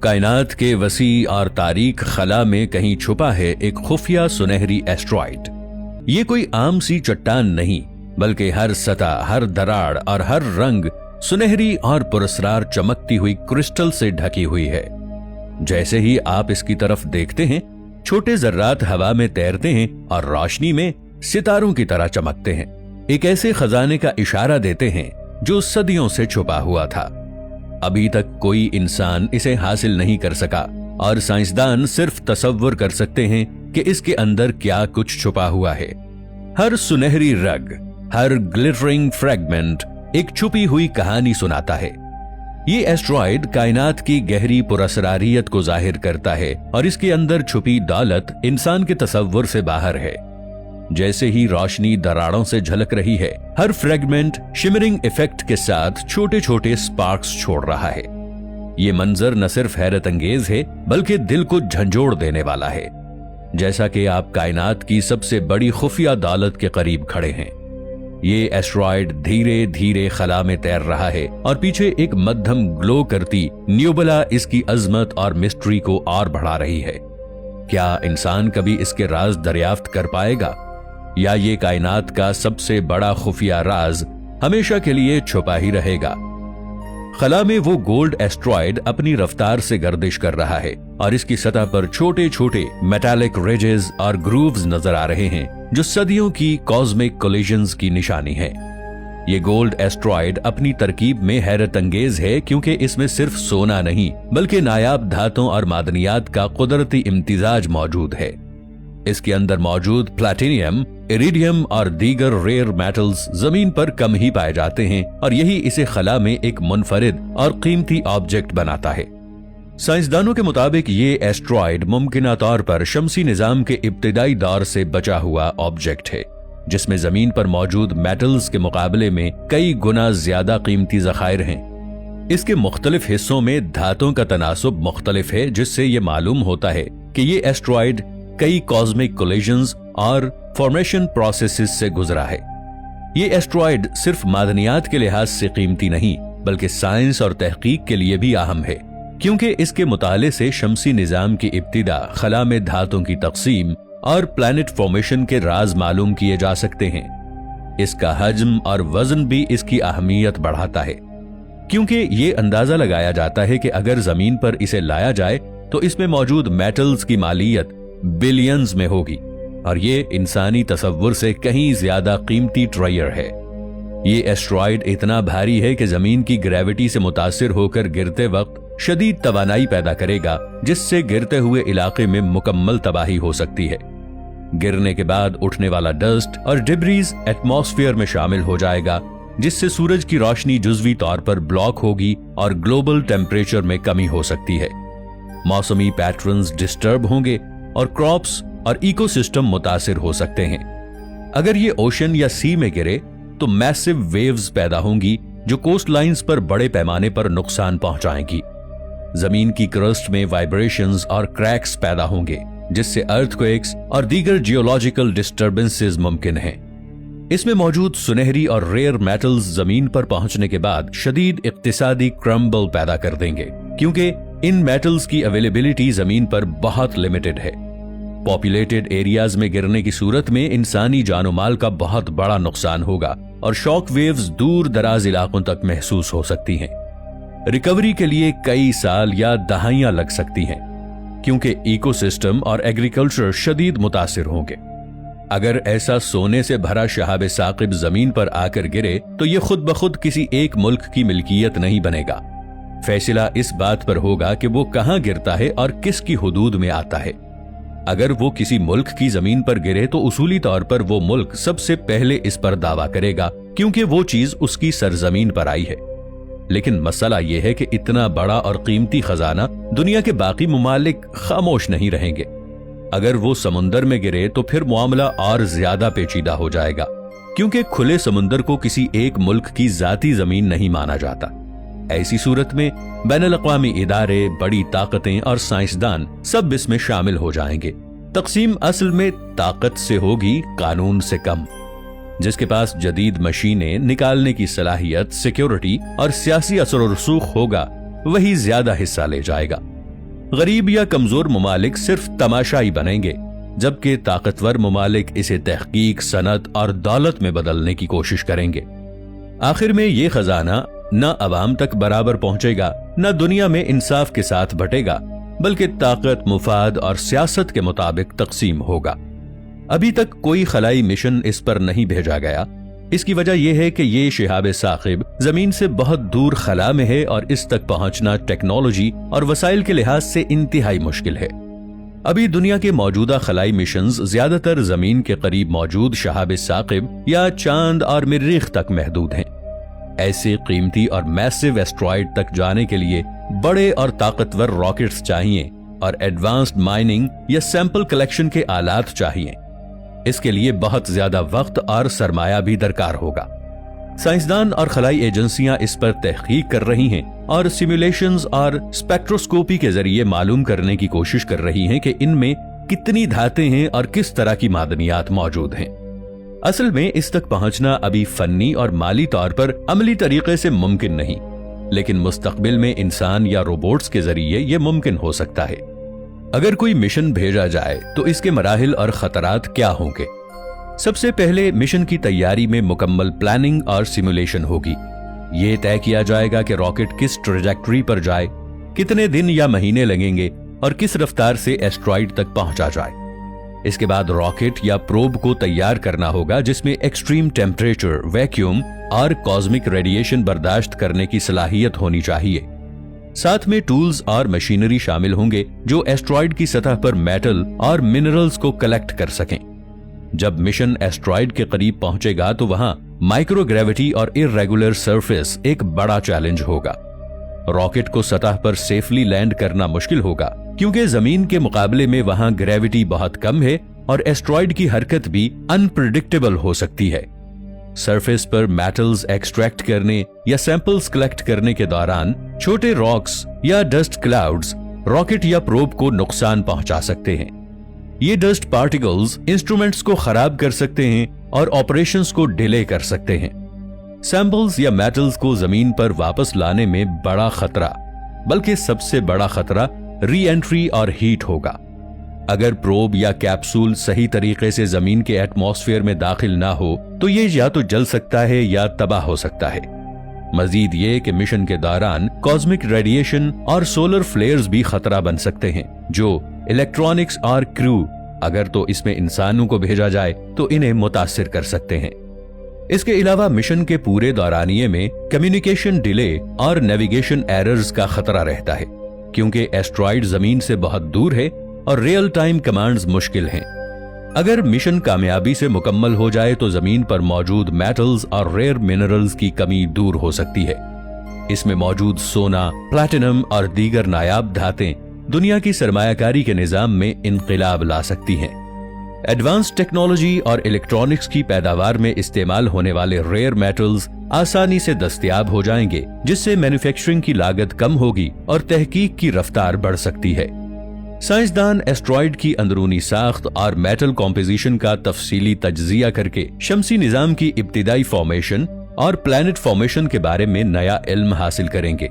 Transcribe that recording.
कायनात के वसी और तारीख खला में कहीं छुपा है एक खुफिया सुनहरी एस्ट्रॉइड। ये कोई आम सी चट्टान नहीं, बल्कि हर सतह, हर दरार और हर रंग सुनहरी और पुरस्रार चमकती हुई क्रिस्टल से ढकी हुई है। जैसे ही आप इसकी तरफ देखते हैं, छोटे जर्रात हवा में तैरते हैं और रोशनी में सितारों की तरह चमकते हैं। एक ऐसे खजाने का इशारा देते हैं जो सदियों से छुपा हुआ था। अभी तक कोई इंसान इसे हासिल नहीं कर सका और साइंसदान सिर्फ तसव्वुर कर सकते हैं कि इसके अंदर क्या कुछ छुपा हुआ है। हर सुनहरी रग, हर ग्लिटरिंग फ्रैगमेंट एक छुपी हुई कहानी सुनाता है। ये एस्ट्रॉइड कायनात की गहरी पुरअसरारियत को जाहिर करता है और इसके अंदर छुपी दौलत इंसान के तसव्वुर से बाहर है। जैसे ही रोशनी दरारों से झलक रही है, हर फ्रैगमेंट शिमरिंग इफेक्ट के साथ छोटे छोटे स्पार्क्स छोड़ रहा है। ये मंजर न सिर्फ हैरत अंगेज है, बल्कि दिल को झंझोड़ देने वाला है। जैसा कि आप कायनात की सबसे बड़ी खुफिया दौलत के करीब खड़े हैं। ये एस्ट्रॉइड धीरे धीरे खला में तैर रहा है और पीछे एक मध्यम ग्लो करती न्यूबला इसकी अजमत और मिस्ट्री को और बढ़ा रही है। क्या इंसान कभी इसके राज दरियाफ्त कर पाएगा, या ये कायनात का सबसे बड़ा खुफिया राज हमेशा के लिए छुपा ही रहेगा? खला में वो गोल्ड एस्ट्रॉइड अपनी रफ्तार से गर्दिश कर रहा है और इसकी सतह पर छोटे छोटे मेटालिक रिजेस और ग्रूव्स नजर आ रहे हैं जो सदियों की कॉस्मिक कोलिजन्स की निशानी है। ये गोल्ड एस्ट्रॉइड अपनी तरकीब में हैरत अंगेज है, क्योंकि इसमें सिर्फ सोना नहीं बल्कि नायाब धातुओं और मादनियात का कुदरती इम्तिजाज मौजूद है। इसके अंदर मौजूद प्लैटिनियम, इरिडियम और दीगर रेयर मेटल्स जमीन पर कम ही पाए जाते हैं और यही इसे खला में एक मुनफरिद और कीमती ऑब्जेक्ट बनाता है। साइंसदानों के मुताबिक ये एस्ट्रॉइड मुमकिना तौर पर शमसी निजाम के इब्तिदाई दौर से बचा हुआ ऑब्जेक्ट है, जिसमें जमीन पर मौजूद मेटल्स के मुकाबले में कई गुना ज्यादा कीमती जखायर हैं। इसके मुख्तलिफ हिस्सों में धातुओं का तनासुब मुख्तलिफ है, जिससे ये मालूम होता है कि ये एस्ट्रॉइड कई कॉस्मिक कोलिजन्स और फॉर्मेशन प्रोसेसेस से गुजरा है। ये एस्ट्रॉइड सिर्फ मादनियात के लिहाज से कीमती नहीं, बल्कि साइंस और तहकीक के लिए भी अहम है, क्योंकि इसके मुताले से शमसी निजाम की इब्तिदा, खला में धातुओं की तकसीम और प्लैनेट फॉर्मेशन के राज मालूम किए जा सकते हैं। इसका हजम और वजन भी इसकी अहमियत बढ़ाता है, क्योंकि ये अंदाजा लगाया जाता है कि अगर जमीन पर इसे लाया जाए तो इसमें मौजूद मेटल्स की मालियत बिलियंस में होगी और ये इंसानी तसव्वुर से कहीं ज्यादा कीमती ट्रेजर है। ये एस्ट्रॉइड इतना भारी है कि जमीन की ग्रेविटी से मुतासिर होकर गिरते वक्त शदीद तवानाई पैदा करेगा, जिससे गिरते हुए इलाके में मुकम्मल तबाही हो सकती है। गिरने के बाद उठने वाला डस्ट और डिब्रीज एटमॉस्फेयर में शामिल हो जाएगा, जिससे सूरज की रोशनी जुज़वी तौर पर ब्लॉक होगी और ग्लोबल टेम्परेचर में कमी हो सकती है। मौसमी पैटर्न्स डिस्टर्ब होंगे और क्रॉप्स और इकोसिस्टम मुतासिर हो सकते हैं। अगर ये ओशन या सी में गिरे तो मैसिव वेव्स पैदा होंगी जो कोस्ट लाइन्स पर बड़े पैमाने पर नुकसान पहुंचाएंगी। जमीन की क्रस्ट में वाइब्रेशंस और क्रैक्स पैदा होंगे, जिससे अर्थक्वेक्स और दीगर जियोलॉजिकल डिस्टर्बेंसेस मुमकिन हैं। इसमें मौजूद सुनहरी और रेयर मेटल्स जमीन पर पहुंचने के बाद शदीद इक्तिसादी क्रम्बल पैदा कर देंगे, क्योंकि इन मेटल्स की अवेलेबिलिटी जमीन पर बहुत लिमिटेड है। पॉपुलेटेड एरियाज में गिरने की सूरत में इंसानी जानो माल का बहुत बड़ा नुकसान होगा और शॉक वेव्स दूर दराज इलाकों तक महसूस हो सकती हैं। रिकवरी के लिए कई साल या दहाइयां लग सकती हैं, क्योंकि इकोसिस्टम और एग्रीकल्चर शदीद मुतासिर होंगे। अगर ऐसा सोने से भरा शहाब साकिब जमीन पर आकर गिरे तो यह खुद ब खुद किसी एक मुल्क की मिल्कियत नहीं बनेगा। फैसला इस बात पर होगा कि वो कहां गिरता है और किसकी हुदूद में आता है। अगर वो किसी मुल्क की जमीन पर गिरे तो उसूली तौर पर वो मुल्क सबसे पहले इस पर दावा करेगा, क्योंकि वो चीज उसकी सरजमीन पर आई है। लेकिन मसला यह है कि इतना बड़ा और कीमती खजाना दुनिया के बाकी मुमालिक खामोश नहीं रहेंगे। अगर वो समुंदर में गिरे तो फिर मामला और ज्यादा पेचीदा हो जाएगा, क्योंकि खुले समुंदर को किसी एक मुल्क की जाती जमीन नहीं माना जाता। ऐसी सूरत में बैनुल-अक़वामी इदारे, बड़ी ताकतें और साइंसदान सब इसमें शामिल हो जाएंगे। तक़सीम असल में ताकत से होगी, कानून से कम। जिसके पास जदीद मशीनें, निकालने की सलाहियत, सिक्योरिटी और सियासी असर और रसूख होगा, वही ज्यादा हिस्सा ले जाएगा। غریب یا کمزور ممالک صرف تماشائی بنیں گے، جبکہ طاقتور ممالک اسے تحقیق، صنعت اور دولت میں بدلنے کی کوشش کریں گے۔ آخر میں یہ خزانہ نہ عوام تک برابر پہنچے گا، نہ دنیا میں انصاف کے ساتھ بٹے گا، بلکہ طاقت، مفاد اور سیاست کے مطابق تقسیم ہوگا۔ ابھی تک کوئی خلائی مشن اس پر نہیں بھیجا گیا۔ اس کی وجہ یہ ہے کہ یہ شہاب ثاقب زمین سے بہت دور خلا میں ہے اور اس تک پہنچنا ٹیکنالوجی اور وسائل کے لحاظ سے انتہائی مشکل ہے۔ ابھی دنیا کے موجودہ خلائی مشنز زیادہ تر زمین کے قریب موجود شہاب ثاقب یا چاند اور مریخ تک محدود ہیں۔ ایسے قیمتی اور میسو ایسٹرائیڈ تک جانے کے لیے بڑے اور طاقتور راکٹس چاہیے اور ایڈوانسڈ مائننگ یا سیمپل کلیکشن کے آلات چاہیے۔ اس کے لیے بہت زیادہ وقت اور سرمایہ بھی درکار ہوگا۔ سائنسدان اور خلائی ایجنسیاں اس پر تحقیق کر رہی ہیں اور سیمولیشنز اور اسپیکٹروسکوپی کے ذریعے معلوم کرنے کی کوشش کر رہی ہیں کہ ان میں کتنی دھاتیں ہیں اور کس طرح کی معدنیات موجود ہیں۔ اصل میں اس تک پہنچنا ابھی فنی اور مالی طور پر عملی طریقے سے ممکن نہیں، لیکن مستقبل میں انسان یا روبوٹس کے ذریعے یہ ممکن ہو سکتا ہے۔ اگر کوئی مشن بھیجا جائے تو اس کے مراحل اور خطرات کیا ہوں گے؟ سب سے پہلے مشن کی تیاری میں مکمل پلاننگ اور سیمولیشن ہوگی۔ یہ طے کیا جائے گا کہ راکٹ کس ٹریجیکٹری پر جائے، کتنے دن یا مہینے لگیں گے اور کس رفتار سے ایسٹرائیڈ تک پہنچا جائے۔ اس کے بعد راکٹ یا پروب کو تیار کرنا ہوگا جس میں ایکسٹریم ٹیمپریچر، ویکیوم اور کازمک ریڈیشن برداشت کرنے کی صلاحیت ہونی چاہیے۔ ساتھ میں ٹولز اور مشینری شامل ہوں گے جو ایسٹرائیڈ کی سطح پر میٹل اور منرلز کو کلیکٹ کر سکیں۔ جب مشن ایسٹرائیڈ کے قریب پہنچے گا تو وہاں مائکرو گریوٹی اور irregular سرفیس ایک بڑا چیلنج ہوگا۔ راکٹ کو سطح پر سیفلی لینڈ کرنا مشکل ہوگا کیونکہ زمین کے مقابلے میں وہاں گریوٹی بہت کم ہے اور ایسٹرائیڈ کی حرکت بھی انپریڈکٹیبل ہو سکتی ہے۔ سرفیس پر میٹلز ایکسٹریکٹ کرنے یا سیمپلز کلیکٹ کرنے کے دوران چھوٹے راکس یا ڈسٹ کلاؤڈز راکٹ یا پروب کو نقصان پہنچا سکتے ہیں۔ یہ ڈسٹ پارٹیکلز انسٹرومنٹس کو خراب کر سکتے ہیں اور آپریشنز کو ڈیلے کر سکتے ہیں۔ سیمپلز یا میٹلز کو زمین پر واپس لانے میں بڑا خطرہ، بلکہ سب سے بڑا خطرہ ری انٹری اور ہیٹ ہوگا۔ اگر پروب یا کیپسول صحیح طریقے سے زمین کے ایٹماسفیئر میں داخل نہ ہو تو یہ یا تو جل سکتا ہے یا تباہ ہو سکتا ہے۔ مزید یہ کہ مشن کے دوران کازمک ریڈیشن اور سولر فلیئرز بھی خطرہ بن سکتے ہیں جو الیکٹرانکس اور کرو، اگر تو اس میں انسانوں کو بھیجا جائے تو انہیں متاثر کر سکتے ہیں۔ اس کے علاوہ مشن کے پورے دورانیے میں کمیونیکیشن ڈیلے اور نیویگیشن ایررز کا خطرہ رہتا ہے کیونکہ ایسٹرائیڈ زمین سے بہت دور ہے اور ریئل ٹائم کمانڈز مشکل ہیں۔ اگر مشن کامیابی سے مکمل ہو جائے تو زمین پر موجود میٹلز اور ریئر منرلز کی کمی دور ہو سکتی ہے۔ اس میں موجود سونا، پلیٹینم اور دیگر نایاب دھاتیں دنیا کی سرمایہ کاری کے نظام میں انقلاب لا سکتی ہیں۔ ایڈوانس ٹیکنالوجی اور الیکٹرانکس کی پیداوار میں استعمال ہونے والے ریئر میٹلز آسانی سے دستیاب ہو جائیں گے جس سے مینوفیکچرنگ کی لاگت کم ہوگی اور تحقیق کی رفتار بڑھ سکتی ہے۔ سائنسدان ایسٹرائیڈ کی اندرونی ساخت اور میٹل کمپوزیشن کا تفصیلی تجزیہ کر کے شمسی نظام کی ابتدائی فارمیشن اور پلانٹ فارمیشن کے بارے میں نیا علم حاصل کریں گے۔